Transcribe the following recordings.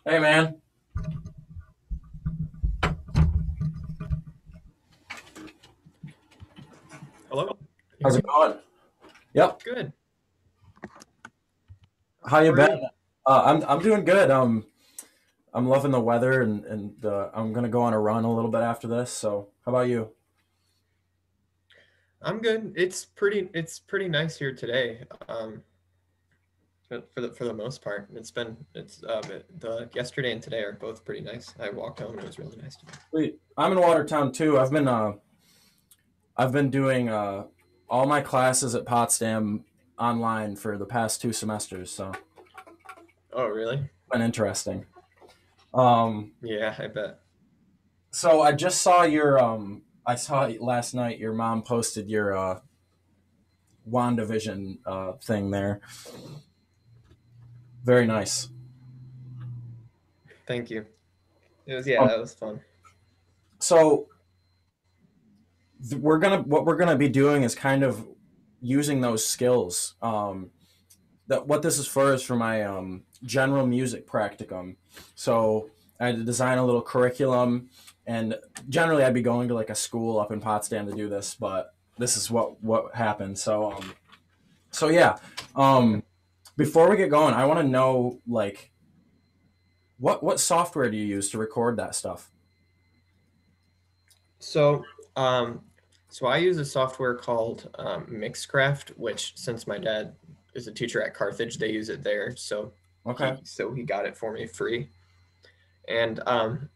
Hey, man. Hello? You How's hear it me? going? Yep. Good. How you How are been? you? I'm doing good. I'm loving the weather and I'm gonna go on a run a little bit after this. So, how about you? I'm good. It's pretty nice here today. For the most part, the yesterday and today are both pretty nice. I walked home and it was really nice today. Sweet. I'm in Watertown too. I've been doing all my classes at Potsdam online for the past 2 semesters. So, it's Oh, really? been interesting. Um, Yeah, I bet. so I just saw your I saw last night your mom posted your WandaVision thing there. Very nice. Thank you. Yeah, Um, that was fun. so we're gonna what we're gonna be doing is kind of using those skills. That what this is for is for my general music practicum. So I had to design a little curriculum, and generally I'd be going to like a school up in Potsdam to do this, but this is what happened. So yeah. Okay. Um, before we get going, I want to know like what software do you use to record that stuff? So, um, so I use a software called Mixcraft, which since my dad is a teacher at Carthage, they use it there. So Okay. he got it for me free. And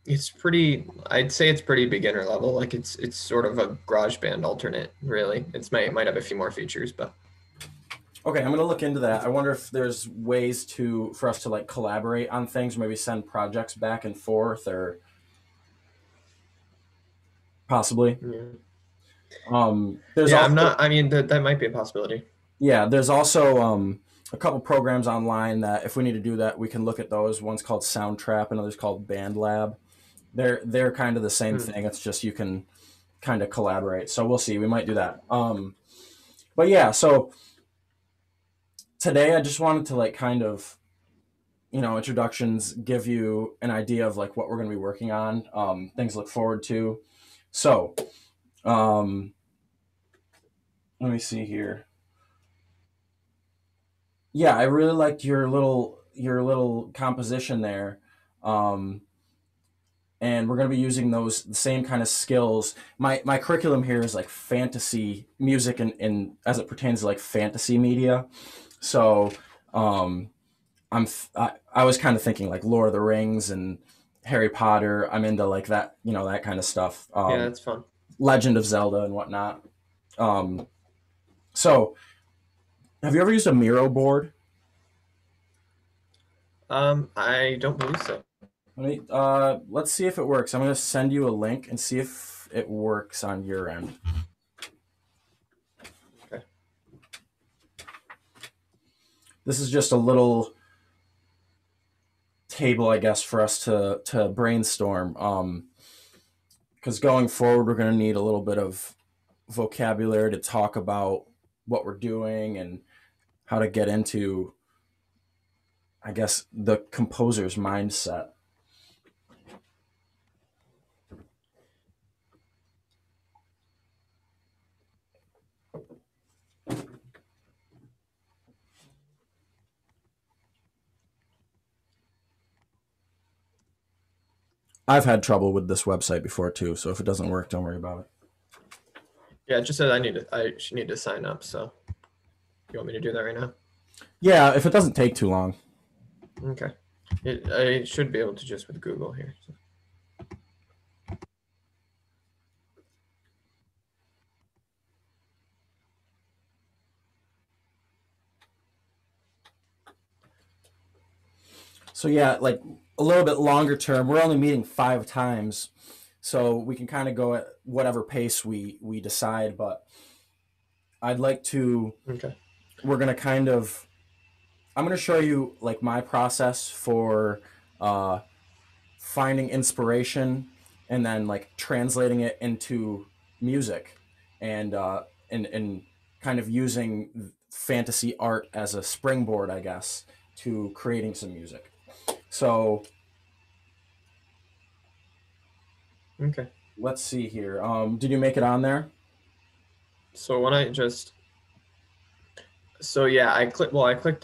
it's pretty, I'd say it's pretty beginner level. Like it's sort of a garage band alternate, really. It might have a few more features, but Okay, I'm gonna look into that. I wonder if there's ways to for us to like collaborate on things, maybe send projects back and forth, or possibly. yeah. There's Yeah, also I mean that might be a possibility. yeah, there's also a couple programs online that if we need to do that, we can look at those. One's called Soundtrap, another's called BandLab. They're kind of the same Hmm. thing. It's just you can kind of collaborate. So we'll see. We might do that. But yeah, so today I just wanted to like kind of introductions, give you an idea of like what we're going to be working on, things to look forward to. So um, let me see here. Yeah, I really liked your little composition there. Um, and we're going to be using those the same kind of skills. My curriculum here is like fantasy music and as it pertains to like fantasy media. So um, I was kind of thinking like Lord of the Rings and Harry Potter. I'm into like that kind of stuff. Yeah, that's fun. Legend of Zelda and whatnot. Um, so have you ever used a Miro board? I don't believe so. Let's see if it works. I'm gonna send you a link and see if it works on your end. Okay. This is just a little table, I guess, for us to brainstorm. Because going forward, we're gonna need a little bit of vocabulary to talk about what we're doing and how to get into, I guess, the composer's mindset. I've had trouble with this website before too, so if it doesn't work, don't worry about it. Yeah, it just said I should need to sign up. So you want me to do that right now? Yeah, if it doesn't take too long. Okay. I should be able to just with Google here. So. So yeah, like a little bit longer term, we're only meeting 5 times, so we can kind of go at whatever pace we decide. But I'd like to. Okay. We're gonna kind of. I'm gonna show you like my process for uh, finding inspiration and then like translating it into music, and and kind of using fantasy art as a springboard, I guess, to creating some music. So Okay. Let's see here. Did you make it on there? So when I just so yeah, I clicked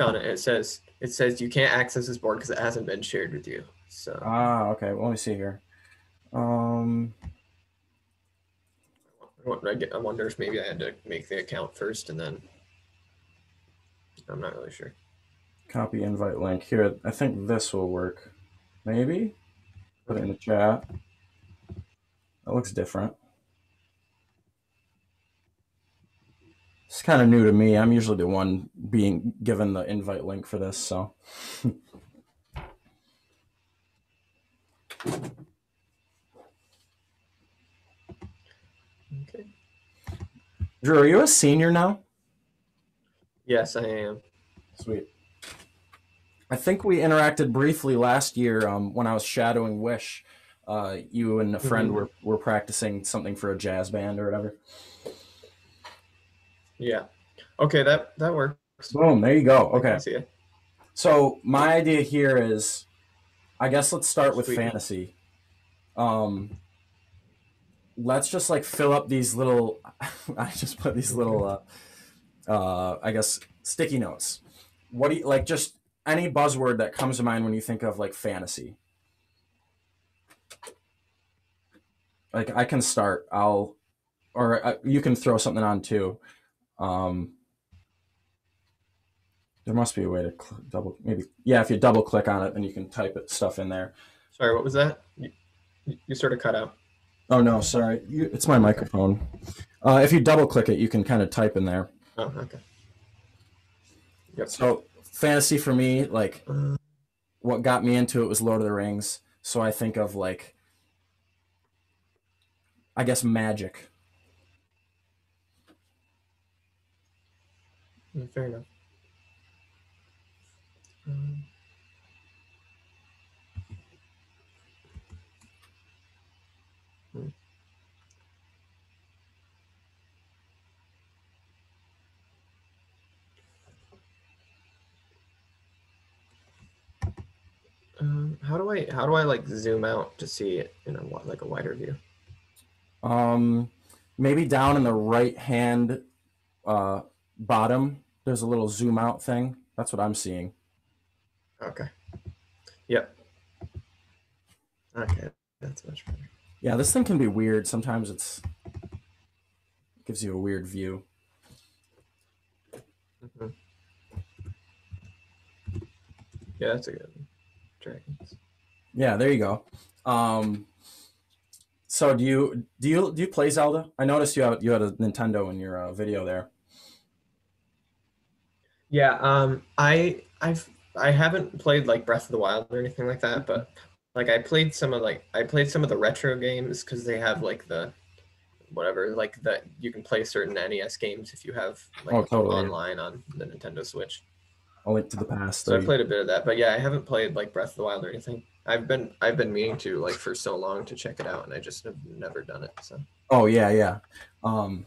on it. It says you can't access this board because it hasn't been shared with you. So Ah, okay. Well, let me see here. Um, I wonder if maybe I had to make the account first and then I'm not really sure. Copy invite link here. I think this will work. Maybe put it in Okay. the chat. That looks different. It's kind of new to me. I'm usually the one being given the invite link for this. So, Okay. Drew, are you a senior now? Yes, I am. Sweet. I think we interacted briefly last year when I was shadowing Wish. You and a friend Hmm. were practicing something for a jazz band or whatever. Yeah. Okay, that works. Boom, there you go. I Okay. can see it. So my idea here is, I guess let's start with Sweet. fantasy. Um, let's just like fill up these little. I just put these Okay. little, I guess, sticky notes. What do you like? Just any buzzword that comes to mind when you think of like fantasy. Like I can start. Or you can throw something on too. Um, there must be a way to double, maybe, yeah. If you double click on it, then you can type it stuff in there. Sorry, what was that? You sort of cut out. Oh no, sorry, it's my Okay. microphone. If you double click it, you can kind of type in there. Oh, okay. Yep. So fantasy for me, like Uh, what got me into it was Lord of the Rings. So I think of like, I guess, magic. fair enough. Um, hmm. how do I like zoom out to see it in a like a wider view? Um, Maybe down in the right hand uh, bottom, there's a little zoom out thing. That's what I'm seeing. Okay. Yep. Okay. That's much better. Yeah, this thing can be weird. Sometimes it gives you a weird view. Hmm. Yeah, that's a good one. Dragons. Yeah, there you go. Um, so do you play Zelda? I noticed you had a Nintendo in your video there. Yeah. I haven't played like Breath of the Wild or anything like that, but like I played some of the retro games because they have like the whatever like that you can play certain NES games if you have Oh, like totally. online on the Nintendo Switch. A Link to the Past. So There I you go. played a bit of that, but yeah, I haven't played like Breath of the Wild or anything. I've been meaning to like for so long to check it out, and I just have never done it. So Oh yeah, yeah. Um,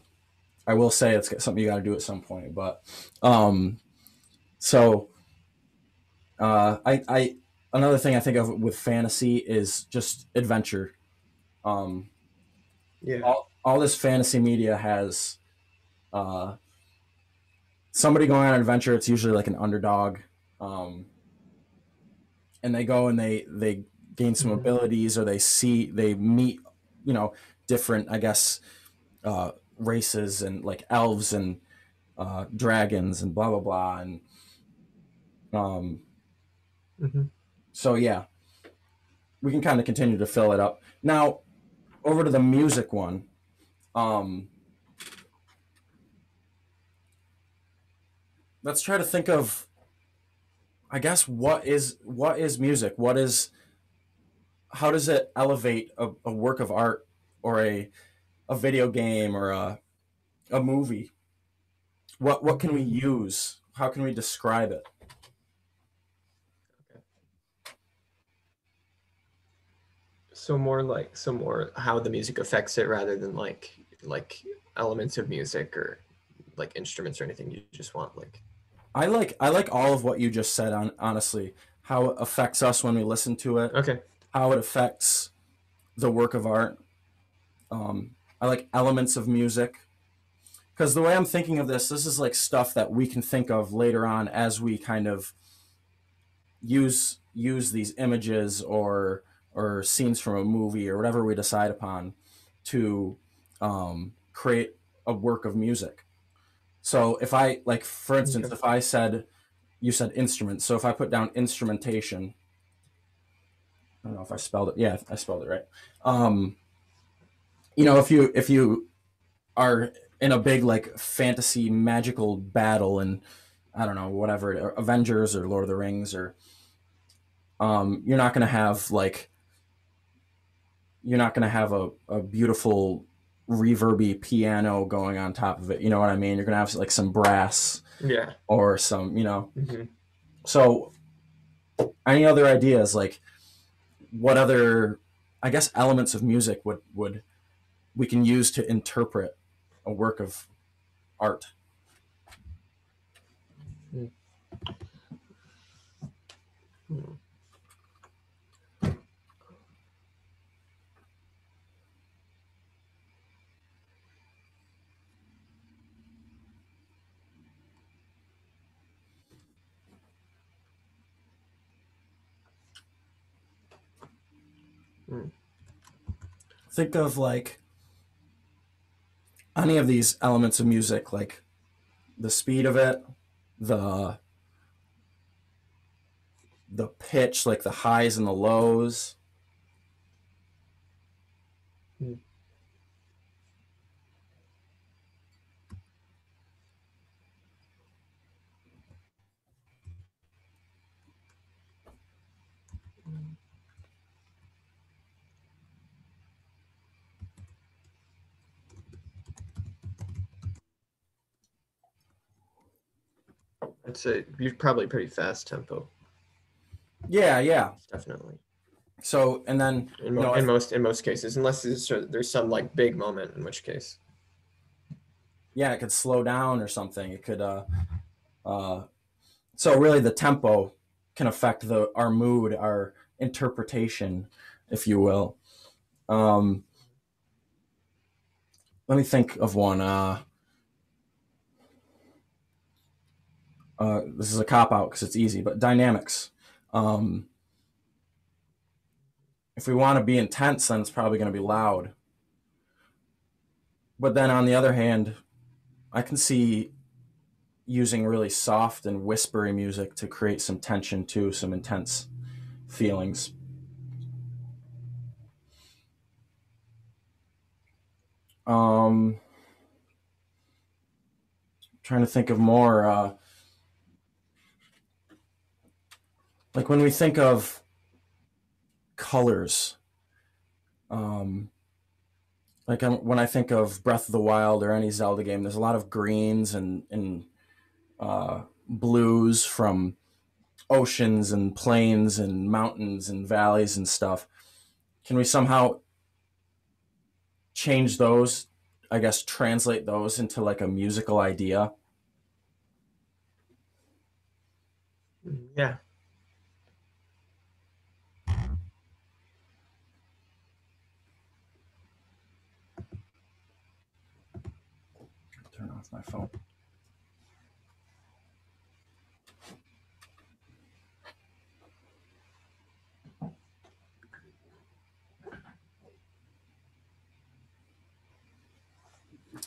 I will say it's something you got to do at some point. But um, so I another thing I think of with fantasy is just adventure. Um, yeah. all this fantasy media has uh, somebody going on an adventure. It's usually like an underdog, um, and they go and they gain some Hmm. abilities, or they meet, you know, different, I guess, uh, races, and like elves and dragons and blah blah blah. And um, Hmm. so yeah, we can kind of continue to fill it up now. Over to the music one. um, let's try to think of, I guess, what is music, how does it elevate a work of art, or a video game, or a movie. What can we Hmm. use? How can we describe it? Okay. So more how the music affects it rather than like elements of music or like instruments or anything. You just want like I like all of what you just said, honestly. How it affects us when we listen to it, okay. how it affects the work of art. I like elements of music, because the way I'm thinking of this is like stuff that we can think of later on as we kind of use these images or scenes from a movie or whatever we decide upon to create a work of music. So if I like, for instance, Okay. if I said you said instruments, so if I put down instrumentation, I don't know if I spelled it. Yeah, I spelled it right. Um, if you are in a big like fantasy magical battle and I don't know whatever Avengers or Lord of the Rings or you're not gonna have like you're not gonna have a beautiful reverby piano going on top of it. You know what I mean? You're gonna have like some brass Yeah. or some Hmm. So any other ideas like what other I guess elements of music would we can use to interpret a work of art? Mm. Think of like any of these elements of music, like the speed of it, the the pitch, like the highs and the lows. Mm. I'd say you're probably pretty fast tempo, Yeah, yeah. definitely. So and then In, you know in if most cases, unless there's some like big moment, in which case. yeah, it could slow down or something. It could uh so really the tempo can affect the our mood, our interpretation, if you will. Um Let me think of one. This is a cop out because it's easy, but dynamics. Um, if we want to be intense, then it's probably going to be loud. But then on the other hand, I can see using really soft and whispery music to create some tension too, some intense feelings. Um, Trying to think of more. Like when we think of colors, um, like when I think of Breath of the Wild or any Zelda game, there's a lot of greens and blues from oceans and plains and mountains and valleys and stuff. Can we somehow change those? I guess translate those into like a musical idea. Yeah. Turn off my phone.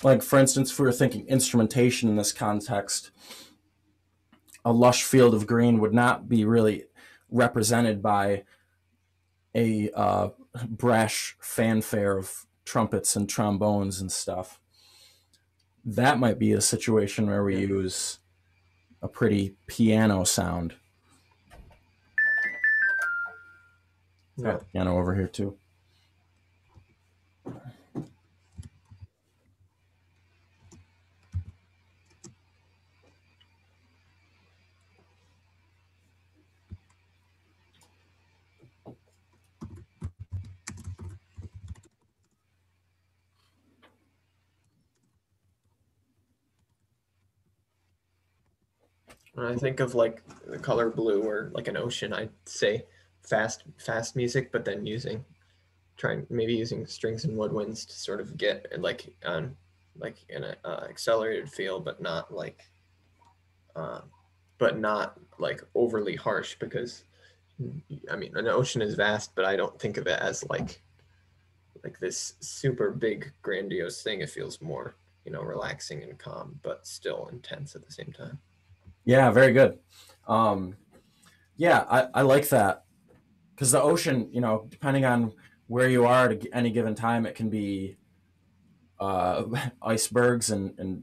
Like for instance, if we were thinking instrumentation in this context, a lush field of green would not be really represented by a brash fanfare of trumpets and trombones and stuff. That might be a situation where we Yeah. use a pretty piano sound. Yeah. Got a piano over here too. When I think of like the color blue or like an ocean, I'd say fast music, but then using trying maybe using strings and woodwinds to sort of get like on like in a accelerated feel, uh, but not like overly harsh, because I mean an ocean is vast, but I don't think of it as like this super big grandiose thing. It feels more, relaxing and calm, but still intense at the same time. Yeah, very good. Um, yeah, I like that because the ocean, depending on where you are at any given time, it can be icebergs and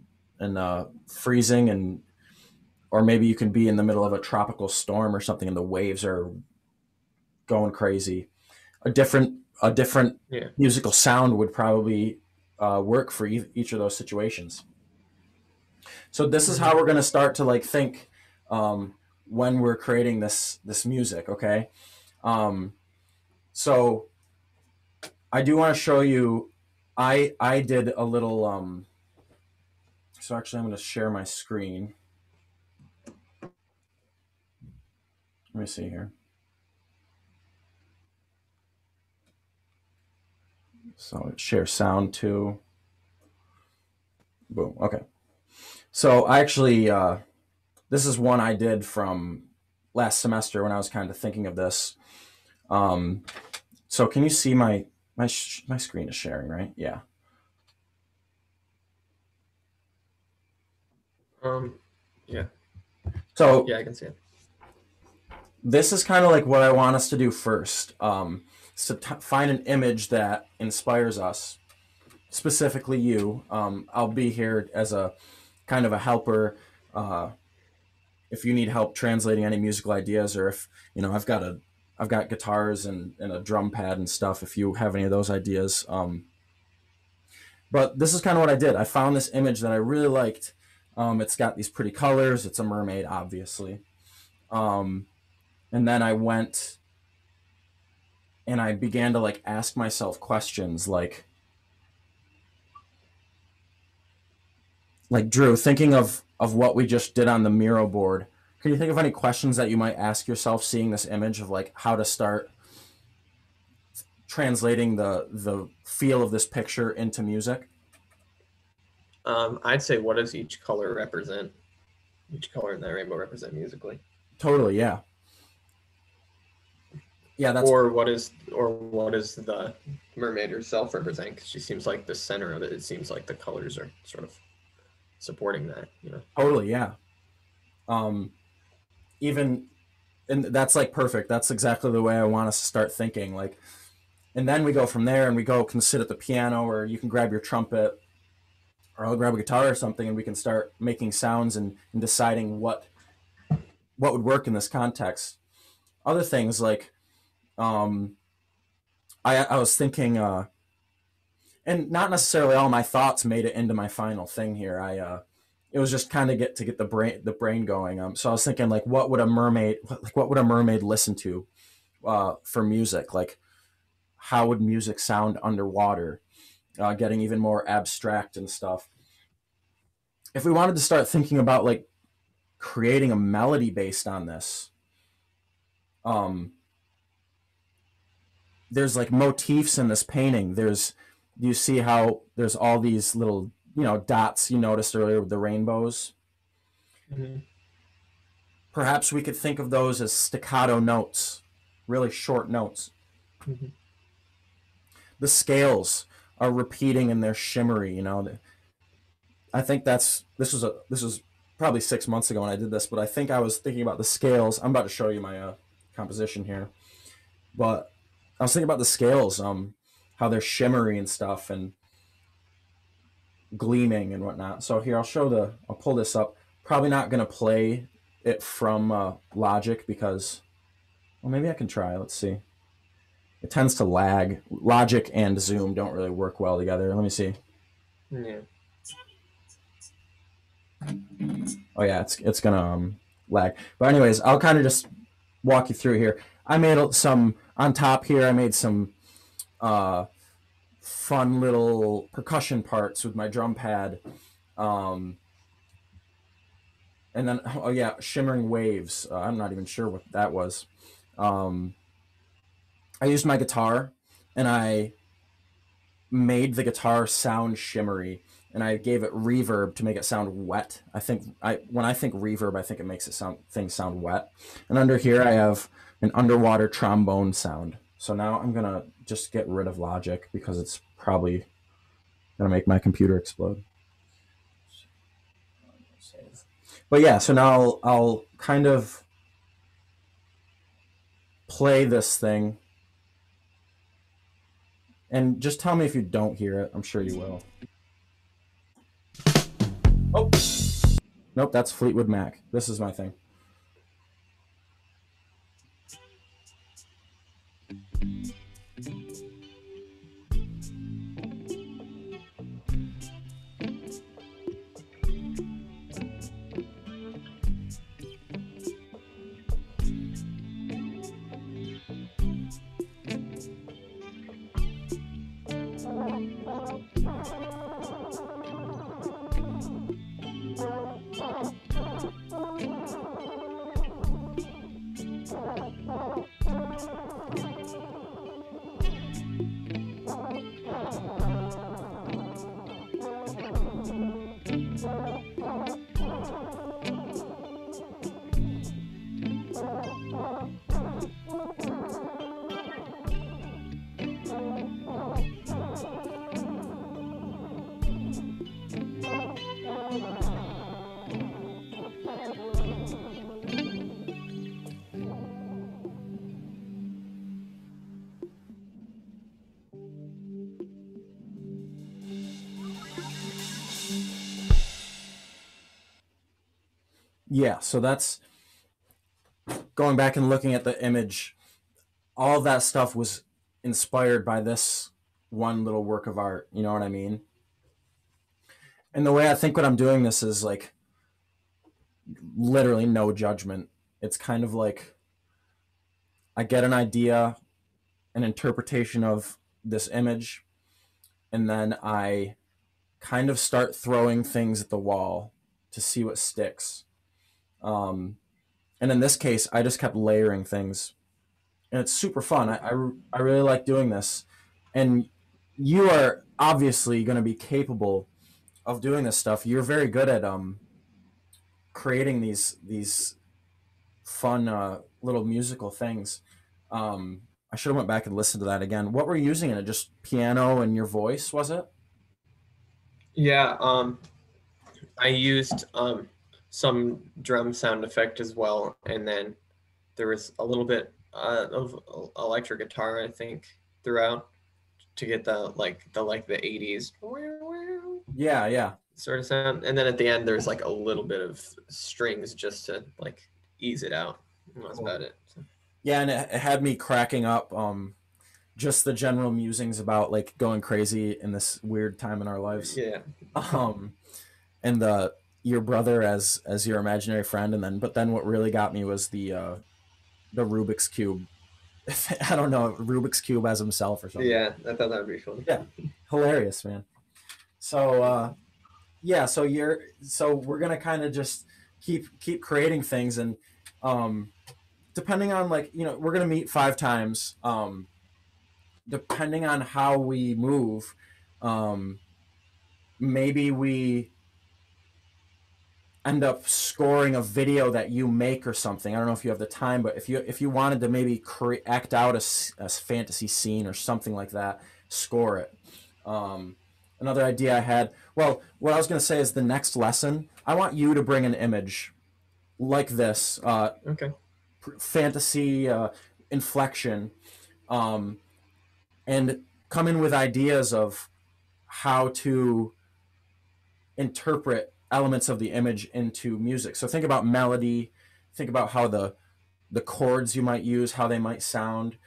freezing, and or maybe you can be in the middle of a tropical storm or something, and the waves are going crazy. A different Yeah. musical sound would probably work for each of those situations. So this is Mm-hmm. how we're going to start to like think um, when we're creating this music. Okay, um, so I do want to show you. I did a little. So actually, I'm going to share my screen. Let me see here. So share sound too. Boom. Okay. So I actually this is one I did from last semester when I was kind of thinking of this. Um, so can you see my screen is sharing, right? Yeah. Um, yeah, So yeah, I can see it. this is kind of like what I want us to do first. So find an image that inspires us, specifically you. I'll be here as a kind of a helper. Uh, if you need help translating any musical ideas, or if I've got guitars and a drum pad and stuff. If you have any of those ideas, but this is kind of what I did. I found this image that I really liked. It's got these pretty colors. It's a mermaid, obviously. Um, and then I went and I began to like ask myself questions like Drew, thinking of what we just did on the Miro board. Can you think of any questions that you might ask yourself seeing this image of like how to start translating the feel of this picture into music? I'd say, what does each color represent? Each color in that rainbow represent musically? Totally, yeah. Yeah, that's Or what is the mermaid herself represent? Because she seems like the center of it. It seems like the colors are sort of supporting that. totally, yeah. Um, even and that's like perfect. That's exactly the way I want us to start thinking. Like, and then we go from there and we go can sit at the piano, or you can grab your trumpet, or I'll grab a guitar or something, and we can start making sounds and deciding what would work in this context. Other things like um, I was thinking, and not necessarily all my thoughts made it into my final thing here. It was just kind of get the brain going. So I was thinking like, what would a mermaid listen to for music? Like, how would music sound underwater? Getting even more abstract and stuff. If we wanted to start thinking about like creating a melody based on this, um, there's like motifs in this painting. You see how there's all these little dots you noticed earlier with the rainbows. Mm-hmm. Perhaps we could think of those as staccato notes, really short notes. Mm-hmm. The scales are repeating and they're shimmery. I think this was probably 6 months ago when I did this, but I think I was thinking about the scales. I'm about to show you my composition here, but I was thinking about the scales, how they're shimmery and stuff and gleaming and whatnot. So here I'll pull this up. Probably not gonna play it from Logic because, well, maybe I can try. Let's see. It tends to lag. Logic and Zoom don't really work well together. Let me see. Yeah. Oh yeah, it's gonna lag. But anyways, I'll kind of just walk you through here. I made some on top here. I made some uh, fun little percussion parts with my drum pad, um, and then oh yeah, shimmering waves. I'm not even sure what that was. Um, I used my guitar and I made the guitar sound shimmery, and I gave it reverb to make it sound wet. When I think reverb, I think it makes things sound wet. And under here I have an underwater trombone sound. So now I'm gonna just get rid of Logic because it's probably gonna make my computer explode. But yeah, so now I'll kind of play this thing, and just tell me if you don't hear it. I'm sure you will. Oh, nope, that's Fleetwood Mac. This is my thing. Yeah, so that's going back and looking at the image. All of that stuff was inspired by this one little work of art. You know what I mean? And the way I think what I'm doing this is like literally no judgment. It's kind of like I get an idea, an interpretation of this image, and then I kind of start throwing things at the wall to see what sticks. And in this case, I just kept layering things, and it's super fun. I really like doing this, and you are obviously going to be capable of doing this stuff. You're very good at creating these fun little musical things. I should have went back and listened to that again. What were you using in it? Just piano and your voice, was it? Yeah, I used some drum sound effect as well, and then there was a little bit of electric guitar, I think, throughout to get the 80s Yeah, yeah. sort of sound. And then at the end there's like a little bit of strings just to like ease it out. And that's about it. So. Yeah, and it had me cracking up. Just the general musings about like going crazy in this weird time in our lives. Yeah. Um, and the your brother as your imaginary friend, and then what really got me was the Rubik's cube. I don't know, Rubik's cube as himself or something. Yeah, I thought that would be fun. Yeah, hilarious, man. So yeah, so we're gonna kind of just keep creating things, and um, depending on like we're gonna meet 5 times. Depending on how we move, um, maybe we end up scoring a video that you make or something. I don't know if you have the time, but if you wanted to maybe act out a fantasy scene or something like that, score it. Another idea I had. Well, what I was going to say is the next lesson. I want you to bring an image like this, Okay. fantasy inflection, and come in with ideas of how to interpret elements of the image into music. So think about melody, think about how the chords you might use, how they might sound.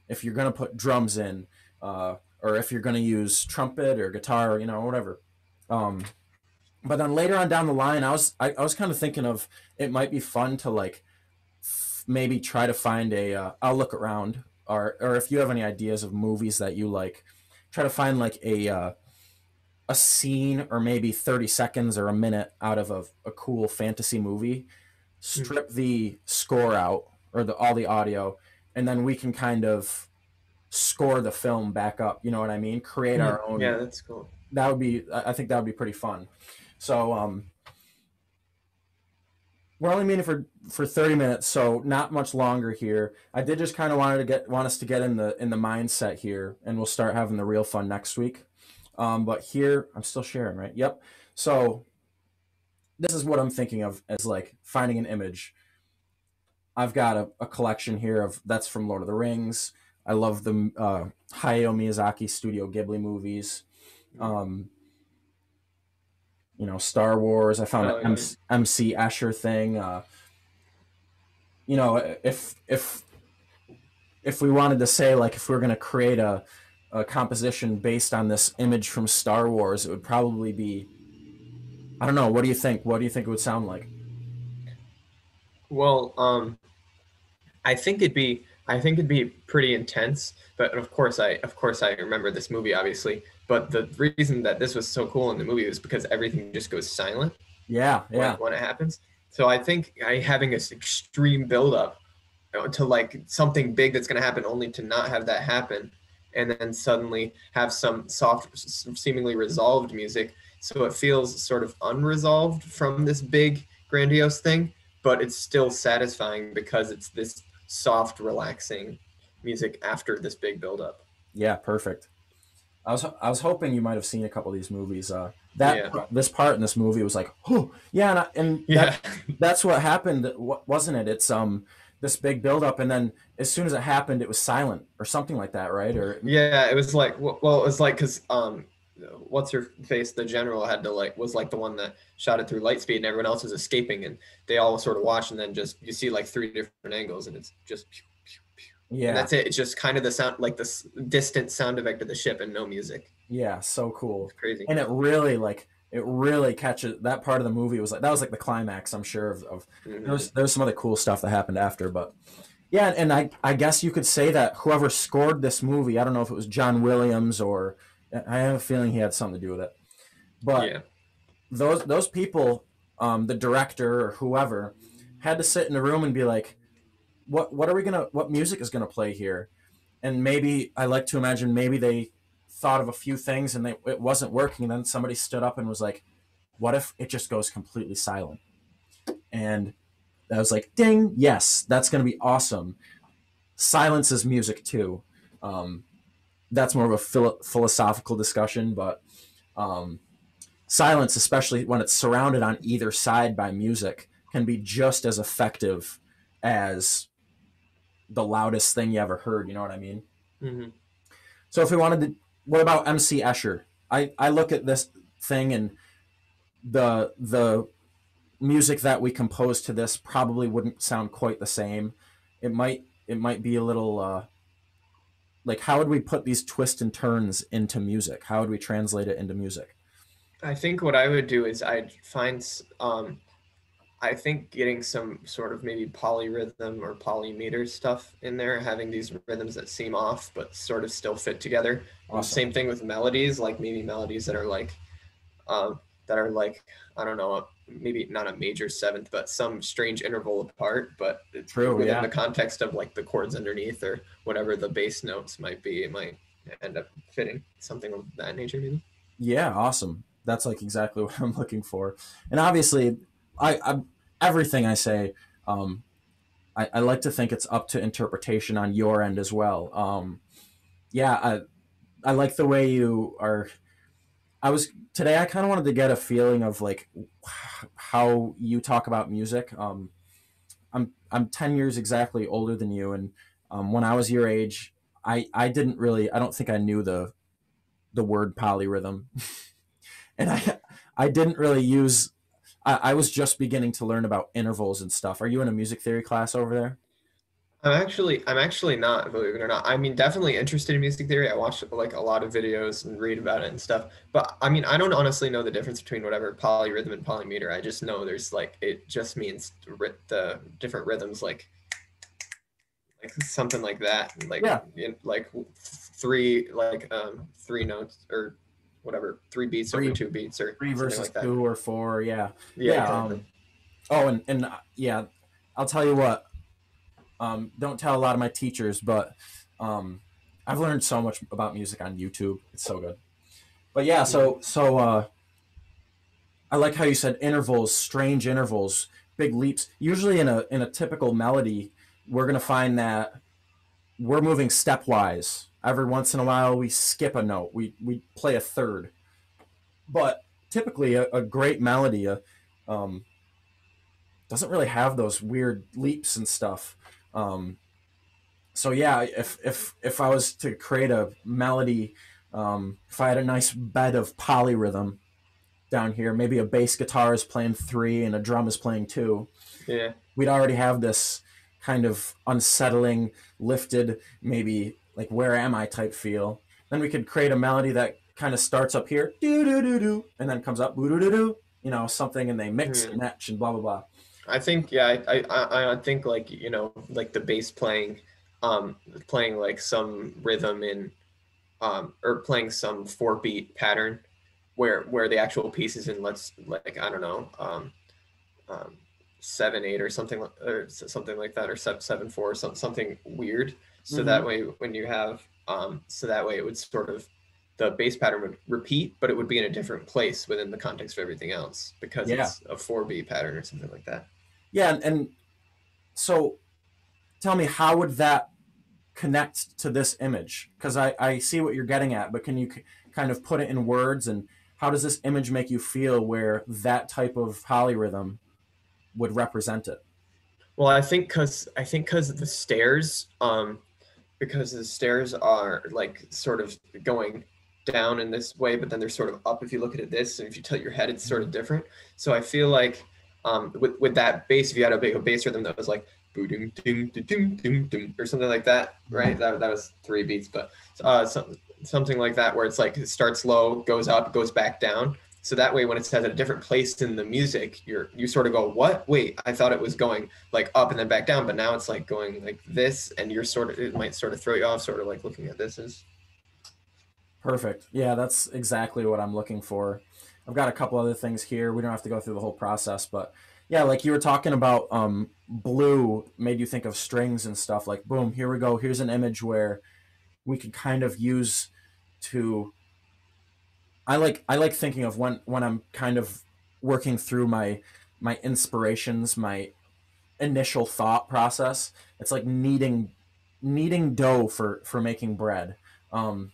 If you're going to put drums in, or if you're going to use trumpet or guitar, whatever. But then later on down the line, I was kind of thinking of it might be fun to like maybe try to find I'll look around, or if you have any ideas of movies that you like, try to find like a scene or maybe 30 seconds or a minute out of a cool fantasy movie, strip the score out or all the audio, and then we can kind of score the film back up. You know what I mean? Create our own. Yeah, that's cool. That would be. I think that would be pretty fun. So we're only meeting for 30 minutes, so not much longer here. I did just kind of want us to get in the mindset here, and we'll start having the real fun next week. But here I'm still sharing, right? Yep. So this is what I'm thinking of as like finding an image. I've got a collection here of that's from Lord of the Rings. I love the Hayao Miyazaki Studio Ghibli movies. Um, Star Wars. I found an MC Escher thing. If we wanted to say like if we are going to create a composition based on this image from Star Wars, it would probably be. I don't know. What do you think? What do you think it would sound like? Well, I think it'd be pretty intense. But of course I remember this movie obviously. But the reason that this was so cool in the movie was because everything just goes silent. Yeah. When it happens. So I think having this extreme buildup to like something big that's going to happen only to not have that happen, and then suddenly have some soft, seemingly resolved music. So it feels sort of unresolved from this big, grandiose thing, but it's still satisfying because it's this soft, relaxing music after this big buildup. Yeah, perfect. I was hoping you might have seen a couple of these movies. This part in this movie was like, oh yeah, Yeah. That's what happened, wasn't it? It's this big buildup, and then as soon as it happened, it was silent or something like that, right? Or Yeah, it was like, well, it was like because what's her face, the general had to was like the one that shot it through light speed, and everyone else was escaping, and they all sort of watch, and then just you see like 3 different angles, and it's just pew, pew, pew. Yeah, and that's it. It's just kind of the sound, like this distant sound effect of the ship, and no music. Yeah, so cool. It's crazy. And it really catches that part of the movie was like that was like the climax, I'm sure of there's some other cool stuff that happened after, but yeah, and I guess you could say that whoever scored this movie, I don't know if it was John Williams or I have a feeling he had something to do with it. But Yeah. those people, the director or whoever, had to sit in a room and be like, what music is gonna play here? And maybe I like to imagine maybe they thought of a few things and it wasn't working, and then somebody stood up and was like, what if it just goes completely silent? And I was like, ding, yes, that's gonna be awesome. Silence is music too. That's more of a philosophical discussion, but silence, especially when it's surrounded on either side by music, can be just as effective as the loudest thing you ever heard. You know what I mean? Mm-hmm. So if we wanted to, what about MC Escher? I look at this thing and the music that we composed to this probably wouldn't sound quite the same. It might be a little like how would we put these twists and turns into music? How would we translate it into music? I think what I would do is I'd find I think getting some sort of maybe polyrhythm or polymeter stuff in there, having these rhythms that seem off but sort of still fit together. Awesome. Same thing with melodies, like maybe melodies that are like I don't know, maybe not a major seventh, but some strange interval apart, but True, within yeah. the context of like the chords underneath or whatever the bass notes might be, it might end up fitting something of that nature maybe. Yeah, awesome. That's like exactly what I'm looking for. And obviously, I everything I say, I like to think it's up to interpretation on your end as well. Yeah, I like the way you are. I was today. I kind of wanted to get a feeling of like how you talk about music. I'm 10 years exactly older than you, and when I was your age, I didn't really. I don't think I knew the word polyrhythm, and I didn't really use. I was just beginning to learn about intervals and stuff. Are you in a music theory class over there? I'm actually not, believe it or not. I mean, definitely interested in music theory. I watch like a lot of videos and read about it and stuff. But I mean, I don't honestly know the difference between whatever polyrhythm and polymeter. I just know there's like it just means the different rhythms, like something like that, like Yeah. like three notes or whatever, 3 beats Three- over 2 beats or Three something versus like that. 2 or 4. Yeah. Yeah, Yeah. exactly. Oh, and yeah, I'll tell you what. Don't tell a lot of my teachers, but I've learned so much about music on YouTube. It's so good. But yeah, Mhm. I like how you said intervals, strange intervals, big leaps. Usually in a typical melody, we're gonna find that we're moving stepwise. Every once in a while, we skip a note. We play a third, but typically a great melody um, doesn't really have those weird leaps and stuff. Um, so yeah, if I was to create a melody, if I had a nice bed of polyrhythm down here, maybe a bass guitar is playing three and a drum is playing two, Yeah. we'd already have this kind of unsettling, lifted, maybe like where am I type feel. Then we could create a melody that kind of starts up here, do do do do, and then comes up, boo doo doo doo, something, and they mix and Mhm. match and blah blah blah. I think yeah, I think like like the bass um playing like some rhythm in or playing some 4-beat pattern where the actual piece is in, let's like I don't know, um 7/8 or something or something like that, or 7/4, something weird, so that Mm-hmm. way when you have so that way it would sort of, the bass pattern would repeat, but it would be in a different place within the context of everything else because Yeah, it's a 4-beat pattern or something like that. yeah, and so tell me, how would that connect to this image? Because I see what you're getting at, but can you kind of put it in words, and how does this image make you feel where that type of polyrhythm would represent it? Well, I think because the stairs, because the stairs are like sort of going down in this way, but then they're sort of up if you look at it this, and if you tilt your head, it's sort of different. So I feel like with that bass, if you had a bass rhythm that was like boo ding ding ding ding ding or something like that, right? That was 3 beats, but something like that where it's like it starts low, goes up, goes back down. So that way, when it says at a different place in the music, you sort of go, "What? Wait, I thought it was going like up and then back down, but now it's like going like this," and you're sort of, it might sort of throw you off, sort of like looking at this is. Perfect. Yeah, that's exactly what I'm looking for. I've got a couple other things here. We don't have to go through the whole process, but yeah, like you were talking about, blue made you think of strings and stuff. Like, boom, here we go. Here's an image where we could kind of use to. I like thinking of when I'm kind of working through my inspirations, my initial thought process. It's like kneading dough for making bread. Um,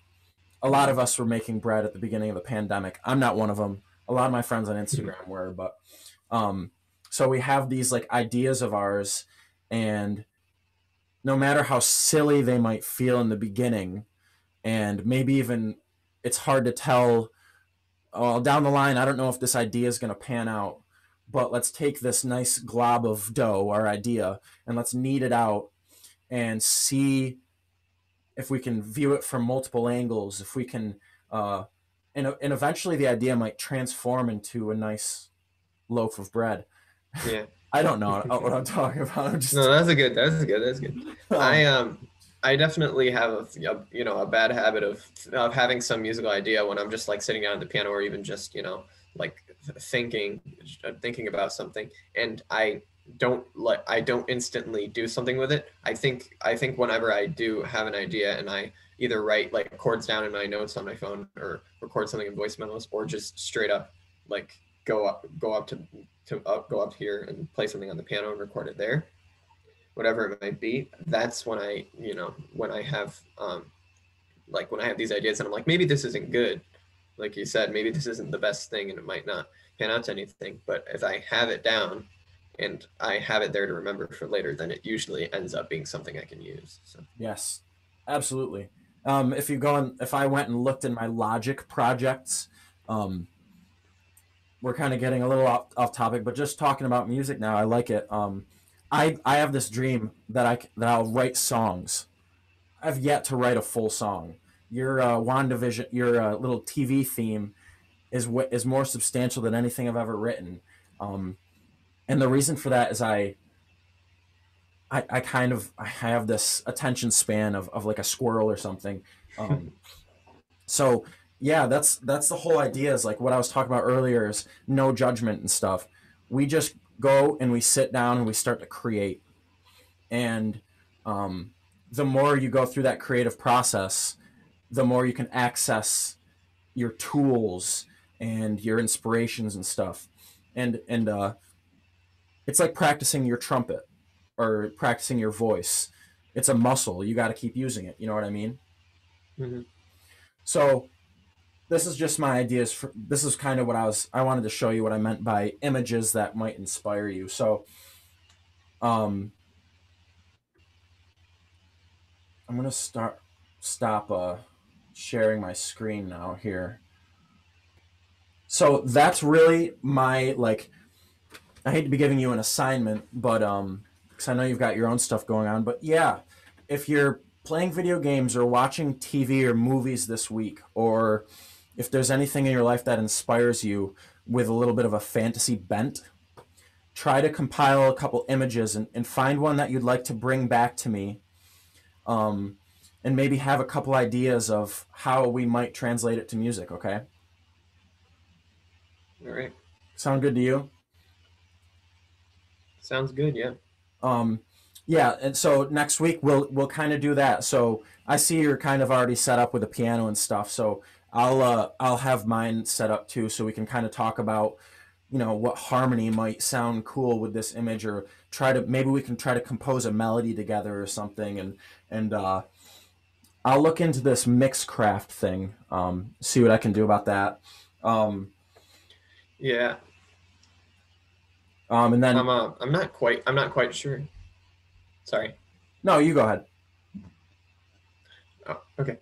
a lot of us were making bread at the beginning of the pandemic. I'm not one of them. A lot of my friends on Instagram were, but um, so we have these like ideas of ours, and no matter how silly they might feel in the beginning, and maybe even it's hard to tell. Oh, down the line, I don't know if this idea is going to pan out, but let's take this nice glob of dough, our idea, and let's knead it out and see if we can view it from multiple angles, if we can, uh, and eventually the idea might transform into a nice loaf of bread. Yeah. I don't know what I'm talking about. I'm No, just, that's a good. That's good. That's good. I um, um I definitely have a bad habit of having some musical idea when I'm just like sitting down at the piano, or even just like thinking about something, and I don't instantly do something with it. I think whenever I do have an idea, and I either write like chords down in my notes on my phone, or record something in voice memos, or just straight up like go up here and play something on the piano and record it there, whatever it might be. That's when when I have like when I have these ideas, and I'm like, maybe this isn't good, like you said, maybe this isn't the best thing, and it might not pan out to anything, but if I have it down and I have it there to remember for later, then it usually ends up being something I can use. So yes, absolutely. If I went and looked in my Logic projects, um, we're kind of getting a little off topic, but just talking about music now, I like it. I have this dream that I'll write songs. I've yet to write a full song. Your WandaVision, your little TV theme is more substantial than anything I've ever written. Um, and the reason for that is I kind of I have this attention span of like a squirrel or something. Um, so yeah, that's the whole idea, is like what I was talking about earlier, is no judgment and stuff. We just go and we sit down and we start to create. And um, the more you go through that creative process, the more you can access your tools and your inspirations and stuff. And it's like practicing your trumpet or practicing your voice. It's a muscle. You got to keep using it. You know what I mean? Hmm. So this is just my ideas. This is kind of what I wanted to show you what I meant by images that might inspire you. So um, I'm gonna stop sharing my screen now here. So that's really my like. I hate to be giving you an assignment, but because I know you've got your own stuff going on. But yeah, if you're playing video games or watching TV or movies this week, or if there's anything in your life that inspires you with a little bit of a fantasy bent, try to compile a couple images and find one that you'd like to bring back to me, um, and maybe have a couple ideas of how we might translate it to music. Okay, All right. sound good to you? Sounds good. Yeah. Um, yeah, and so next week we'll kind of do that. So I see you're kind of already set up with a piano and stuff. So I'll have mine set up too, so we can kind of talk about what harmony might sound cool with this image, or try to maybe we can try to compose a melody together or something. And I'll look into this Mixcraft thing, see what I can do about that. Um, Yeah. and then I'm not quite sure. Sorry. no, you go ahead. Oh, okay.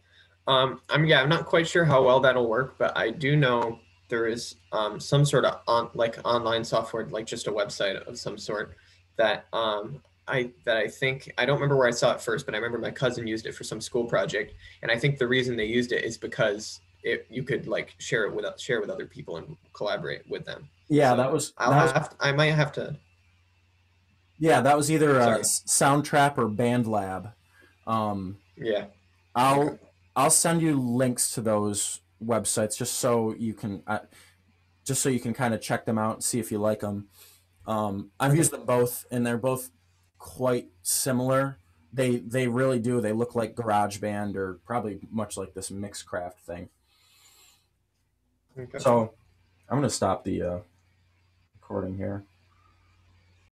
I'm not quite sure how well that'll work, but I do know there is some sort of online software, like just a website of some sort that I think I don't remember where I saw it first, but I remember my cousin used it for some school project, and I think the reason they used it is because you could like share with other people and collaborate with them. Yeah, So I might have to. yeah, that was either Sorry. Soundtrap or BandLab. Um, Yeah. Okay. I'll I'll send you links to those websites just so you can kind of check them out and see if you like them. I've Okay. used them both, and they're both quite similar. They really do. They look like GarageBand, or probably much like this Mixcraft thing. Okay. So I'm gonna stop the recording here.